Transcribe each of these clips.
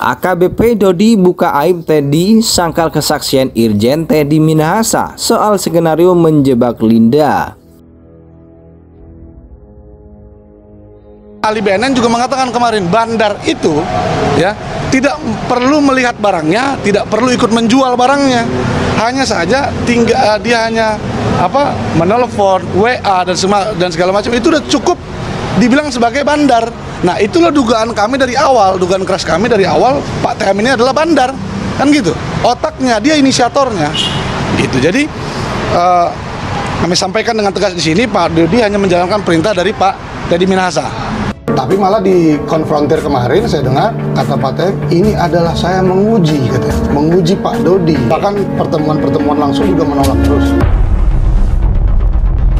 AKBP Dodi buka aib Teddy sangkal kesaksian Irjen Teddy Minahasa soal skenario menjebak Linda. Ali BNN juga mengatakan kemarin bandar itu ya tidak perlu melihat barangnya, tidak perlu ikut menjual barangnya. Hanya saja dia hanya menelpon, WA dan segala macam itu udah cukup dibilang sebagai bandar. Nah, itulah dugaan kami dari awal, dugaan keras kami dari awal, Pak TM ini adalah bandar, kan gitu. Otaknya, dia inisiatornya, gitu. Jadi kami sampaikan dengan tegas di sini, Pak Dodi hanya menjalankan perintah dari Pak Teddy Minahasa. Tapi malah dikonfrontir kemarin, saya dengar kata Pak TM, ini adalah saya menguji, katanya, menguji Pak Dodi. Bahkan pertemuan-pertemuan langsung juga menolak terus.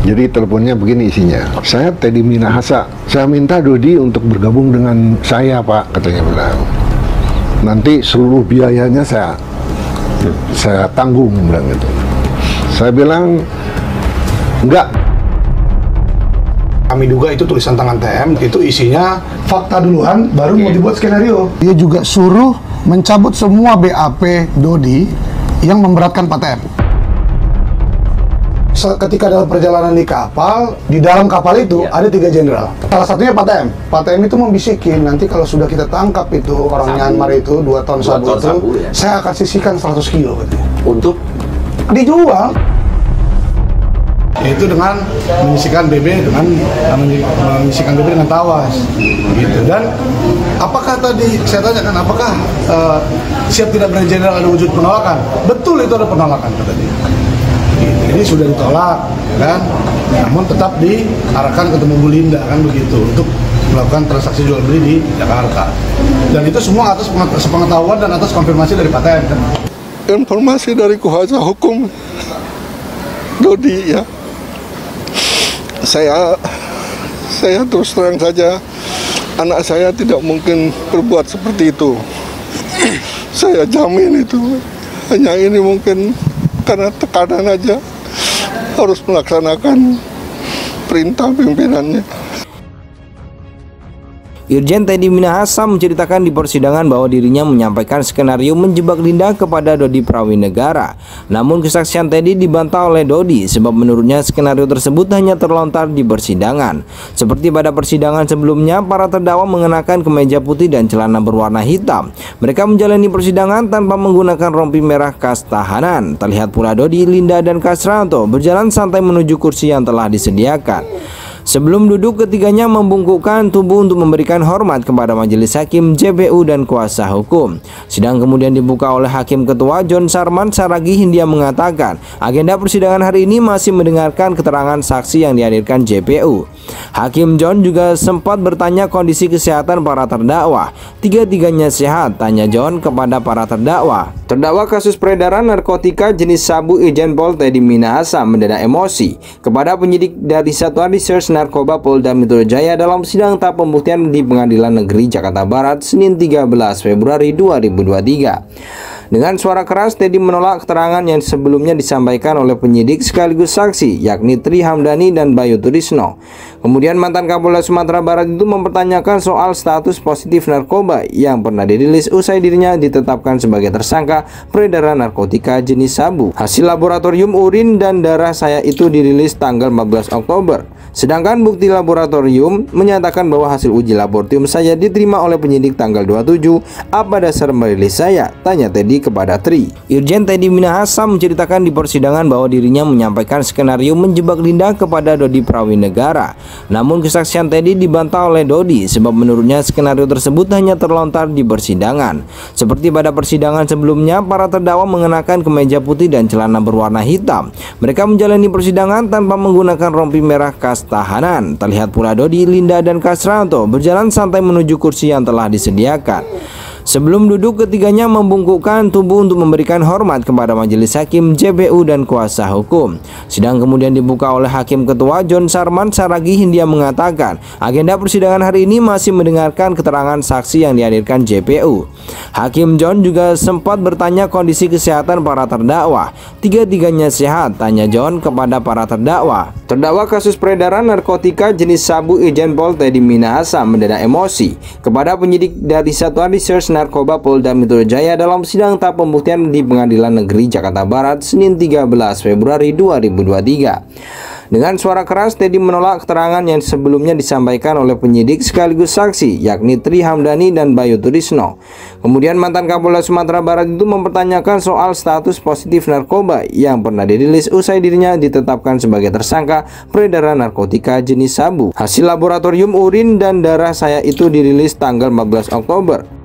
Jadi teleponnya begini isinya, saya Teddy Minahasa, saya minta Dodi untuk bergabung dengan saya Pak, katanya bilang. Nanti seluruh biayanya saya tanggung, bilang gitu. Saya bilang, enggak. Kami duga itu tulisan tangan TM, itu isinya fakta duluan, baru mau dibuat skenario. Dia juga suruh mencabut semua BAP Dodi yang memberatkan Pak TM. Ketika dalam perjalanan di kapal, di dalam kapal itu ada 3 jenderal. Salah satunya Pak TM. Pak TM itu membisikin, nanti kalau sudah kita tangkap itu orang Myanmar itu 2 ton sabu itu, saya akan sisihkan 100 kilo katanya. Untuk dijual. Itu dengan menyisikan BB dengan tawas, gitu. Dan apakah tadi saya tanyakan, apakah siap tidak berani jenderal ada wujud penolakan? Betul, itu ada penolakan kata dia. Jadi sudah ditolak, kan? Namun tetap diarahkan ketemu Bu Linda, kan begitu, untuk melakukan transaksi jual beli di Jakarta. Dan itu semua atas sepengetahuan dan atas konfirmasi dari Pak TM, kan? Informasi dari kuasa hukum Dodi, ya. Saya terus terang saja, anak saya tidak mungkin berbuat seperti itu. Saya jamin itu. Hanya ini mungkin karena tekanan aja, harus melaksanakan perintah pimpinannya. Irjen Teddy Minahasa menceritakan di persidangan bahwa dirinya menyampaikan skenario menjebak Linda kepada Dodi Prawinegara. Namun kesaksian Teddy dibantah oleh Dodi sebab menurutnya skenario tersebut hanya terlontar di persidangan. Seperti pada persidangan sebelumnya, para terdakwa mengenakan kemeja putih dan celana berwarna hitam. Mereka menjalani persidangan tanpa menggunakan rompi merah khas tahanan. Terlihat pula Dodi, Linda, dan Kasranto berjalan santai menuju kursi yang telah disediakan. Sebelum duduk, ketiganya membungkukkan tubuh untuk memberikan hormat kepada majelis hakim, JPU, dan kuasa hukum. Sidang kemudian dibuka oleh Hakim Ketua John Sarman Saragih. Dia mengatakan agenda persidangan hari ini masih mendengarkan keterangan saksi yang dihadirkan JPU. Hakim John juga sempat bertanya kondisi kesehatan para terdakwa. Tiga-tiganya sehat, tanya John kepada para terdakwa. Terdakwa kasus peredaran narkotika jenis sabu Irjen Pol Teddy Minahasa mendadak emosi kepada penyidik dari Satuan Reserse Narkoba Polda Metro Jaya dalam sidang tahap pembuktian di Pengadilan Negeri Jakarta Barat Senin 13 Februari 2023. Dengan suara keras, Teddy menolak keterangan yang sebelumnya disampaikan oleh penyidik sekaligus saksi, yakni Tri Hamdani dan Bayu Turisno. Kemudian mantan Kapolda Sumatera Barat itu mempertanyakan soal status positif narkoba yang pernah dirilis usai dirinya ditetapkan sebagai tersangka peredaran narkotika jenis sabu. Hasil laboratorium urin dan darah saya itu dirilis tanggal 14 Oktober. Sedangkan bukti laboratorium menyatakan bahwa hasil uji laboratorium saya diterima oleh penyidik tanggal 27. Apa dasar merilis saya? Tanya Teddy kepada Tri. Irjen Teddy Minahasa menceritakan di persidangan bahwa dirinya menyampaikan skenario menjebak Linda kepada Dodi Prawinegara. Namun kesaksian Teddy dibantah oleh Dodi sebab menurutnya skenario tersebut hanya terlontar di persidangan. Seperti pada persidangan sebelumnya, para terdakwa mengenakan kemeja putih dan celana berwarna hitam. Mereka menjalani persidangan tanpa menggunakan rompi merah khas tahanan. Terlihat pula Dodi, Linda, dan Kasranto berjalan santai menuju kursi yang telah disediakan. Sebelum duduk, ketiganya membungkukkan tubuh untuk memberikan hormat kepada majelis hakim, JPU, dan kuasa hukum. Sidang kemudian dibuka oleh Hakim Ketua John Sarman Saragih. Dia mengatakan agenda persidangan hari ini masih mendengarkan keterangan saksi yang dihadirkan JPU. Hakim John juga sempat bertanya kondisi kesehatan para terdakwa. Tiga-tiganya sehat, tanya John kepada para terdakwa. Terdakwa kasus peredaran narkotika jenis sabu Irjen Pol Teddy Minahasa mendadak emosi kepada penyidik dari Satuan Reserse Narkoba Polda Metro Jaya dalam sidang tahap pembuktian di Pengadilan Negeri Jakarta Barat Senin 13 Februari 2023. Dengan suara keras, Teddy menolak keterangan yang sebelumnya disampaikan oleh penyidik sekaligus saksi, yakni Tri Hamdani dan Bayu Turisno. Kemudian mantan Kapolda Sumatera Barat itu mempertanyakan soal status positif narkoba yang pernah dirilis usai dirinya ditetapkan sebagai tersangka peredaran narkotika jenis sabu. Hasil laboratorium urin dan darah saya itu dirilis tanggal 14 Oktober.